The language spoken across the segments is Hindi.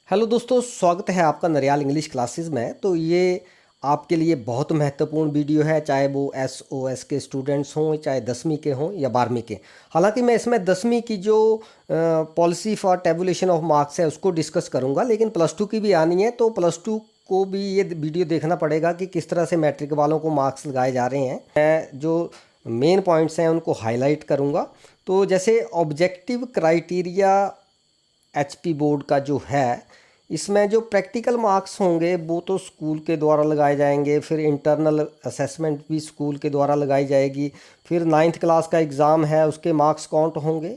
हेलो दोस्तों, स्वागत है आपका नरियाल इंग्लिश क्लासेस में। तो ये आपके लिए बहुत महत्वपूर्ण वीडियो है, चाहे वो एसओएस के स्टूडेंट्स हों, चाहे 10वीं के हों या 12वीं के। हालांकि मैं इसमें 10वीं की जो policy for tabulation of marks है उसको डिस्कस करूंगा, लेकिन प्लस टू की भी आनी है तो प्लस टू को भी ये वीडियो देखना पड़ेगा कि किस तरह से मैट्रिक वालों को मार्क्स लगाए जा रहे हैं। मैं जो मेन पॉइंट्स हैं उनको हाईलाइट करूँगा। तो जैसे ऑब्जेक्टिव क्राइटेरिया एचपी बोर्ड का जो है, इसमें जो प्रैक्टिकल मार्क्स होंगे वो तो स्कूल के द्वारा लगाए जाएंगे, फिर इंटरनल असेसमेंट भी स्कूल के द्वारा लगाई जाएगी, फिर 9th क्लास का एग्ज़ाम है उसके मार्क्स काउंट होंगे,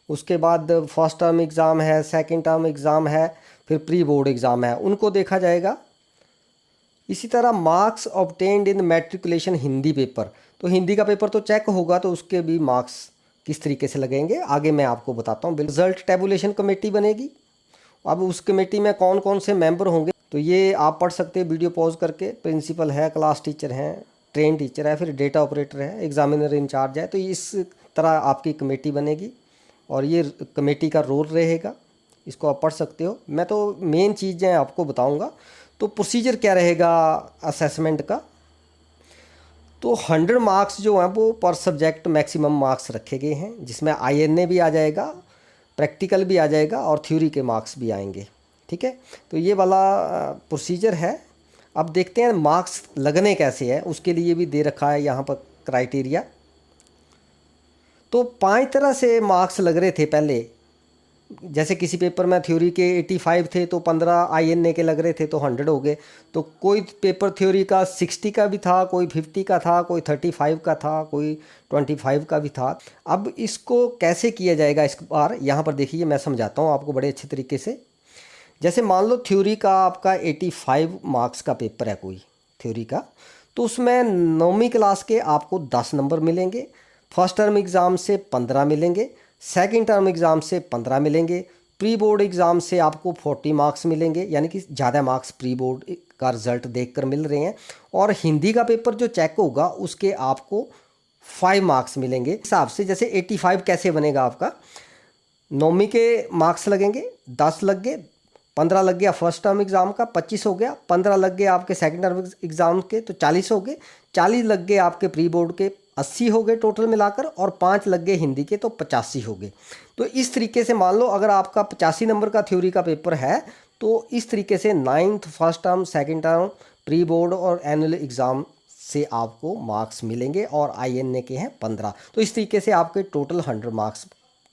उसके बाद फर्स्ट टर्म एग्ज़ाम है, सेकंड टर्म एग्ज़ाम है, फिर प्री बोर्ड एग्ज़ाम है, उनको देखा जाएगा। इसी तरह मार्क्स ऑब्टेन्ड इन मैट्रिकुलेशन हिंदी पेपर, तो हिंदी का पेपर तो चेक होगा, तो उसके भी मार्क्स किस तरीके से लगेंगे आगे मैं आपको बताता हूँ। रिजल्ट टेबुलेशन कमेटी बनेगी। अब उस कमेटी में कौन कौन से मेंबर होंगे तो ये आप पढ़ सकते हैं वीडियो पॉज करके। प्रिंसिपल है, क्लास टीचर हैं, ट्रेन टीचर है, फिर डेटा ऑपरेटर है, एग्जामिनर इंचार्ज है। तो इस तरह आपकी कमेटी बनेगी और ये कमेटी का रोल रहेगा, इसको आप पढ़ सकते हो। मैं तो मेन चीज़ें आपको बताऊंगा। तो प्रोसीजर क्या रहेगा असेसमेंट का, तो 100 मार्क्स जो हैं वो पर सब्जेक्ट मैक्सिमम मार्क्स रखे गए हैं, जिसमें आईएनए भी आ जाएगा, प्रैक्टिकल भी आ जाएगा और थ्योरी के मार्क्स भी आएंगे। ठीक है, तो ये वाला प्रोसीजर है। अब देखते हैं मार्क्स लगने कैसे हैं, उसके लिए भी दे रखा है यहाँ पर क्राइटेरिया। तो 5 तरह से मार्क्स लग रहे थे पहले। जैसे किसी पेपर में थ्योरी के 85 थे तो 15 आईएनए के लग रहे थे तो 100 हो गए। तो कोई पेपर थ्योरी का 60 का भी था, कोई 50 का था, कोई 35 का था, कोई 25 का भी था। अब इसको कैसे किया जाएगा इस बार, यहाँ पर देखिए मैं समझाता हूँ आपको बड़े अच्छे तरीके से। जैसे मान लो थ्योरी का आपका 85 मार्क्स का पेपर है कोई थ्योरी का, तो उसमें 9वीं क्लास के आपको 10 नंबर मिलेंगे, फर्स्ट टर्म एग्ज़ाम से 15 मिलेंगे, सेकंड टर्म एग्ज़ाम से 15 मिलेंगे, प्री बोर्ड एग्ज़ाम से आपको 40 मार्क्स मिलेंगे, यानी कि ज़्यादा मार्क्स प्री बोर्ड का रिज़ल्ट देखकर मिल रहे हैं। और हिंदी का पेपर जो चेक होगा उसके आपको 5 मार्क्स मिलेंगे। हिसाब से जैसे 85 कैसे बनेगा आपका, 9वीं के मार्क्स लगेंगे, 10 लग गए, 15 लग गया फर्स्ट टर्म एग्ज़ाम का, 25 हो गया, 15 लग गए आपके सेकंड टर्म एग्ज़ाम के तो 40 हो गए, 40 लग गए आपके प्री बोर्ड के 80 हो गए टोटल मिलाकर, और 5 लग गए हिंदी के तो 85 हो गए। तो इस तरीके से मान लो अगर आपका 85 नंबर का थ्योरी का पेपर है तो इस तरीके से 9th first term second term pre board और एनुअल एग्ज़ाम से आपको मार्क्स मिलेंगे, और आईएनए के हैं 15। तो इस तरीके से आपके टोटल 100 मार्क्स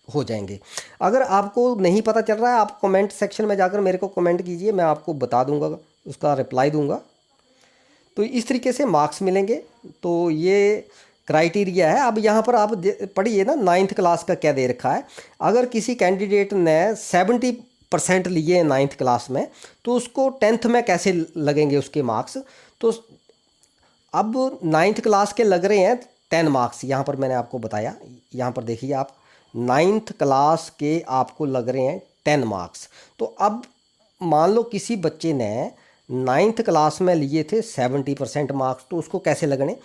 हो जाएंगे। अगर आपको नहीं पता चल रहा है आप कमेंट सेक्शन में जाकर मेरे को कमेंट कीजिए, मैं आपको बता दूंगा, उसका रिप्लाई दूंगा। तो इस तरीके से मार्क्स मिलेंगे। तो ये क्राइटेरिया है। अब यहाँ पर आप पढ़िए ना 9th क्लास का क्या दे रखा है। अगर किसी कैंडिडेट ने 70% लिए 9th क्लास में तो उसको 10th में कैसे लगेंगे उसके मार्क्स। तो अब 9th क्लास के लग रहे हैं 10 मार्क्स, यहाँ पर मैंने आपको बताया। यहाँ पर देखिए आप 9th क्लास के आपको लग रहे हैं 10 मार्क्स। तो अब मान लो किसी बच्चे ने 9th क्लास में लिए थे 70% मार्क्स, तो उसको कैसे लगने,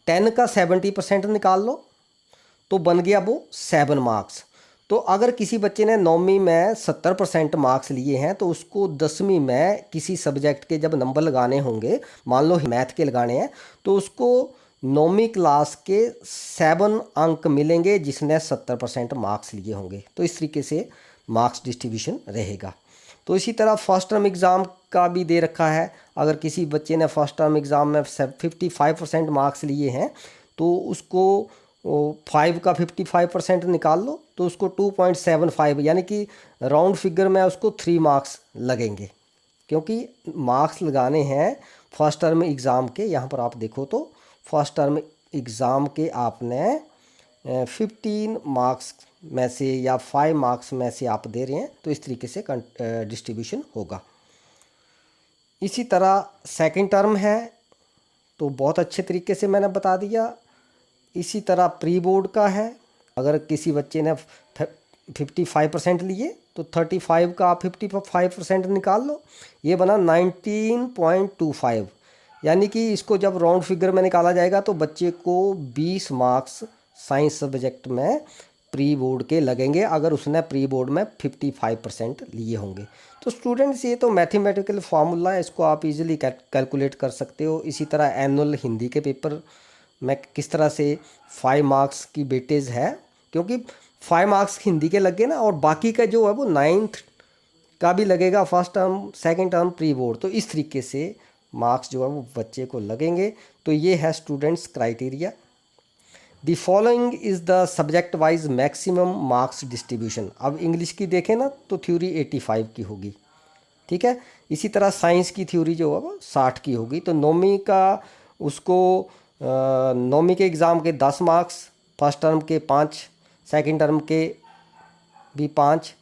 10 का 70% निकाल लो तो बन गया वो 7 मार्क्स। तो अगर किसी बच्चे ने 9वीं में 70% मार्क्स लिए हैं तो उसको 10वीं में किसी सब्जेक्ट के जब नंबर लगाने होंगे, मान लो मैथ के लगाने हैं, तो उसको 9वीं क्लास के 7 अंक मिलेंगे जिसने 70% मार्क्स लिए होंगे। तो इस तरीके से मार्क्स डिस्ट्रीब्यूशन रहेगा। तो इसी तरह फर्स्ट टर्म एग्ज़ाम का भी दे रखा है। अगर किसी बच्चे ने फर्स्ट टर्म एग्ज़ाम में 55% मार्क्स लिए हैं तो उसको 5 का 55% निकाल लो तो उसको 2.75, यानी कि राउंड फिगर में उसको 3 मार्क्स लगेंगे, क्योंकि मार्क्स लगाने हैं फर्स्ट टर्म एग्ज़ाम के। यहाँ पर आप देखो तो फर्स्ट टर्म एग्ज़ाम के आपने 15 मार्क्स में से या 5 मार्क्स में से आप दे रहे हैं, तो इस तरीके से डिस्ट्रीब्यूशन होगा। इसी तरह सेकंड टर्म है तो बहुत अच्छे तरीके से मैंने बता दिया। इसी तरह प्री बोर्ड का है, अगर किसी बच्चे ने 55% लिए तो 35 का 55% निकाल लो, ये बना 19.25, यानी कि इसको जब राउंड फिगर में निकाला जाएगा तो बच्चे को 20 मार्क्स साइंस सब्जेक्ट में प्री बोर्ड के लगेंगे अगर उसने प्री बोर्ड में 55% लिए होंगे। तो स्टूडेंट्स ये तो मैथमेटिकल फार्मूला है, इसको आप इजीली कैलकुलेट कर सकते हो। इसी तरह एनुअल हिंदी के पेपर में किस तरह से 5 मार्क्स की वेटेज है, क्योंकि 5 मार्क्स हिंदी के लग गए ना, और बाकी का जो है वो 9th का भी लगेगा, first term second term pre board. तो इस तरीके से मार्क्स जो है वो बच्चे को लगेंगे। तो ये है students criteria. The following is the subject wise maximum marks distribution. अब इंग्लिश की देखें ना तो थ्योरी 85 की होगी, ठीक है। इसी तरह साइंस की थ्योरी जो है वो 60 की होगी। तो नौवीं का उसको नौवीं के एग्ज़ाम के 10 मार्क्स, फर्स्ट टर्म के 5, सेकंड टर्म के भी 5,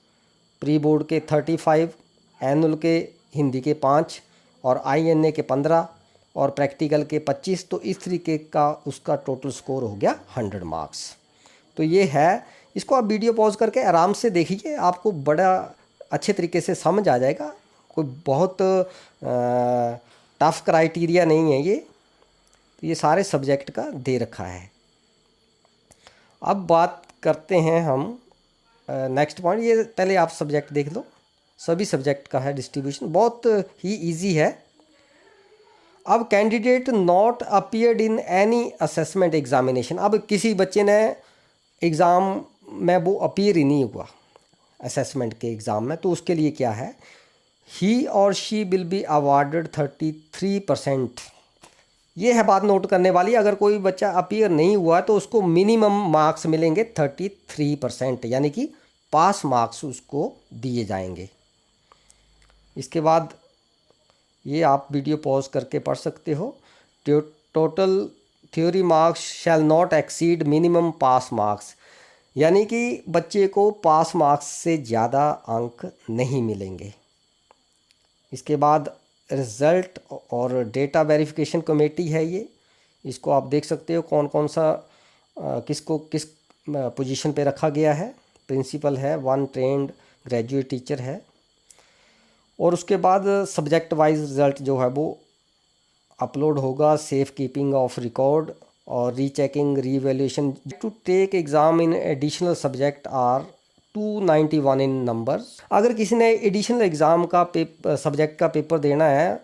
प्री बोर्ड के 35, एनुअल के हिंदी के 5 और INA के 15 और प्रैक्टिकल के 25। तो इस तरीके का उसका टोटल स्कोर हो गया 100 मार्क्स। तो ये है, इसको आप वीडियो पॉज करके आराम से देखिए, आपको बड़ा अच्छे तरीके से समझ आ जाएगा। कोई बहुत टफ क्राइटेरिया नहीं है ये। तो ये सारे सब्जेक्ट का दे रखा है। अब बात करते हैं हम नेक्स्ट पॉइंट। ये पहले आप सब्जेक्ट देख लो, सभी सब्जेक्ट का है डिस्ट्रीब्यूशन, बहुत ही इजी है। अब candidate not appeared in any assessment examination. अब किसी बच्चे ने एग्ज़ाम में वो अपीयर ही नहीं हुआ असेसमेंट के एग्ज़ाम में, तो उसके लिए क्या है, ही और शी विल बी अवार्डेड 33%। ये है बात नोट करने वाली। अगर कोई बच्चा अपीयर नहीं हुआ तो उसको मिनिमम मार्क्स मिलेंगे 33%, यानी कि पास मार्क्स उसको दिए जाएंगे। इसके बाद ये आप वीडियो पॉज करके पढ़ सकते हो। Total theory marks shall not exceed minimum pass marks, यानी कि बच्चे को पास मार्क्स से ज़्यादा अंक नहीं मिलेंगे। इसके बाद रिज़ल्ट और डेटा वेरिफिकेशन कमेटी है ये, इसको आप देख सकते हो कौन कौन सा किसको किस पोजीशन पे रखा गया है। प्रिंसिपल है, 1 ट्रेंड ग्रेजुएट टीचर है। और उसके बाद सब्जेक्ट वाइज रिज़ल्ट जो है वो अपलोड होगा, सेफ कीपिंग ऑफ रिकॉर्ड और rechecking revaluation. To take exam in additional subject are 291 in numbers. अगर किसी ने एडिशनल एग्ज़ाम का सब्जेक्ट का पेपर देना है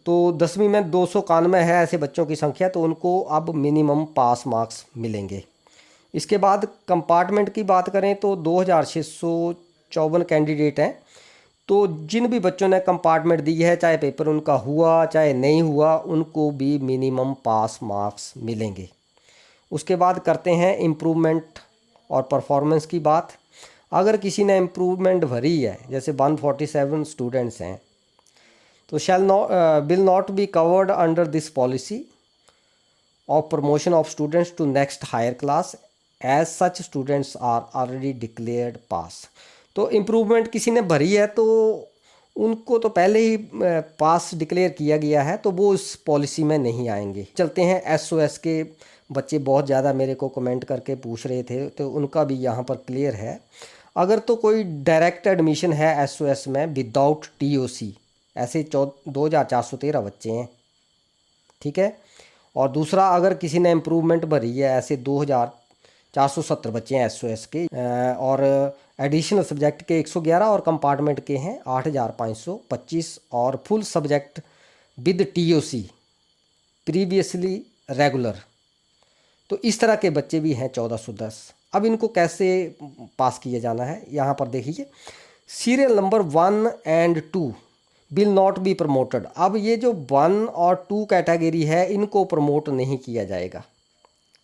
तो 10वीं में 291 है ऐसे बच्चों की संख्या, तो उनको अब मिनिमम पास मार्क्स मिलेंगे। इसके बाद कंपार्टमेंट की बात करें तो 2654 कैंडिडेट हैं। तो जिन भी बच्चों ने कंपार्टमेंट दी है, चाहे पेपर उनका हुआ चाहे नहीं हुआ, उनको भी मिनिमम पास मार्क्स मिलेंगे। उसके बाद करते हैं इम्प्रूवमेंट और परफॉर्मेंस की बात। अगर किसी ने इम्प्रूवमेंट भरी है, जैसे 147 स्टूडेंट्स हैं, तो will not be covered under this policy of promotion of students to next higher class as such students are already declared pass. तो इम्प्रूवमेंट किसी ने भरी है तो उनको तो पहले ही पास डिक्लेयर किया गया है, तो वो इस पॉलिसी में नहीं आएंगे। चलते हैं SOS के बच्चे बहुत ज़्यादा मेरे को कमेंट करके पूछ रहे थे, तो उनका भी यहाँ पर क्लियर है। अगर तो कोई डायरेक्ट एडमिशन है SOS में विदाउट TOC, ऐसे 2413 बच्चे हैं, ठीक है। और दूसरा, अगर किसी ने इम्प्रूवमेंट भरी है, ऐसे 2470 बच्चे हैं SOS के, और एडिशनल सब्जेक्ट के 111 और कंपार्टमेंट के हैं 8525 और full subject with TOC previously regular. तो इस तरह के बच्चे भी हैं 1410। अब इनको कैसे पास किया जाना है, यहाँ पर देखिए, serial number 1 and 2 will not be promoted. अब ये जो 1 और 2 कैटेगरी है, इनको प्रमोट नहीं किया जाएगा,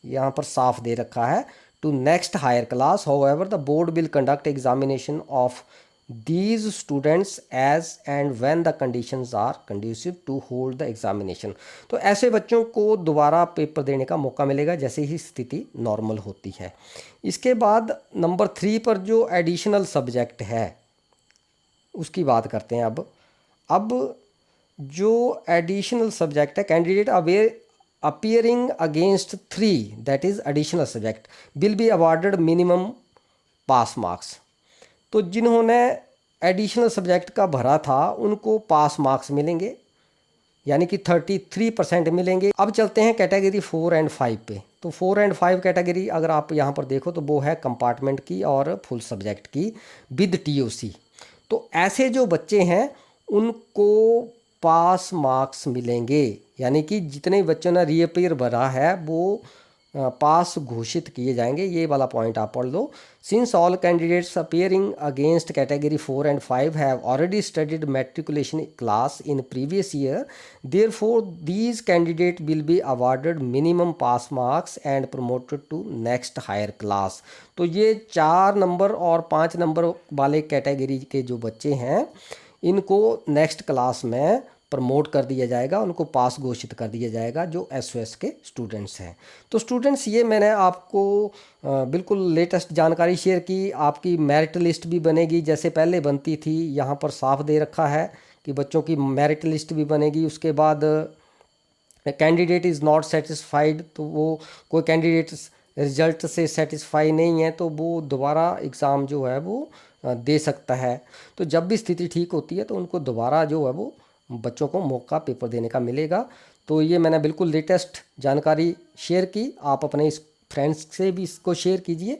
यहाँ पर साफ दे रखा है, to next higher class. However the board will conduct examination of these students as and when the conditions are conducive to hold the examination. तो ऐसे बच्चों को दोबारा पेपर देने का मौका मिलेगा जैसे ही स्थिति नॉर्मल होती है। इसके बाद नंबर 3 पर जो एडिशनल सब्जेक्ट है उसकी बात करते हैं। अब जो एडिशनल सब्जेक्ट है, candidate appearing against 3, that is additional subject, will be awarded minimum pass marks। तो जिन्होंने एडिशनल सब्जेक्ट का भरा था उनको पास मार्क्स मिलेंगे, यानी कि 33% मिलेंगे। अब चलते हैं कैटेगरी 4 and 5 पे। तो 4 एंड 5 कैटेगरी अगर आप यहाँ पर देखो तो वो है कंपार्टमेंट की और फुल सब्जेक्ट की विद टीओसी। तो ऐसे जो बच्चे हैं उनको पास मार्क्स मिलेंगे, यानी कि जितने बच्चों ने रीअपीयर भरा है वो पास घोषित किए जाएंगे। ये वाला पॉइंट आप पढ़ लो। Since all candidates appearing against category 4 and 5 have already studied matriculation class in previous year, therefore these candidate will be awarded minimum pass marks and promoted to next higher class. तो ये 4 नंबर और 5 नंबर वाले कैटेगरी के जो बच्चे हैं इनको नेक्स्ट क्लास में प्रमोट कर दिया जाएगा, उनको पास घोषित कर दिया जाएगा जो एसओएस के स्टूडेंट्स हैं। तो स्टूडेंट्स ये मैंने आपको बिल्कुल लेटेस्ट जानकारी शेयर की। आपकी मेरिट लिस्ट भी बनेगी जैसे पहले बनती थी, यहाँ पर साफ दे रखा है कि बच्चों की मेरिट लिस्ट भी बनेगी। उसके बाद कैंडिडेट इज़ नॉट सेटिस्फाइड, तो वो कोई कैंडिडेट रिजल्ट से सेटिस्फाई नहीं है तो वो दोबारा एग्ज़ाम जो है वो दे सकता है। तो जब भी स्थिति ठीक होती है तो उनको दोबारा जो है वो बच्चों को मौका पेपर देने का मिलेगा। तो ये मैंने बिल्कुल लेटेस्ट जानकारी शेयर की, आप अपने इस फ्रेंड्स से भी इसको शेयर कीजिए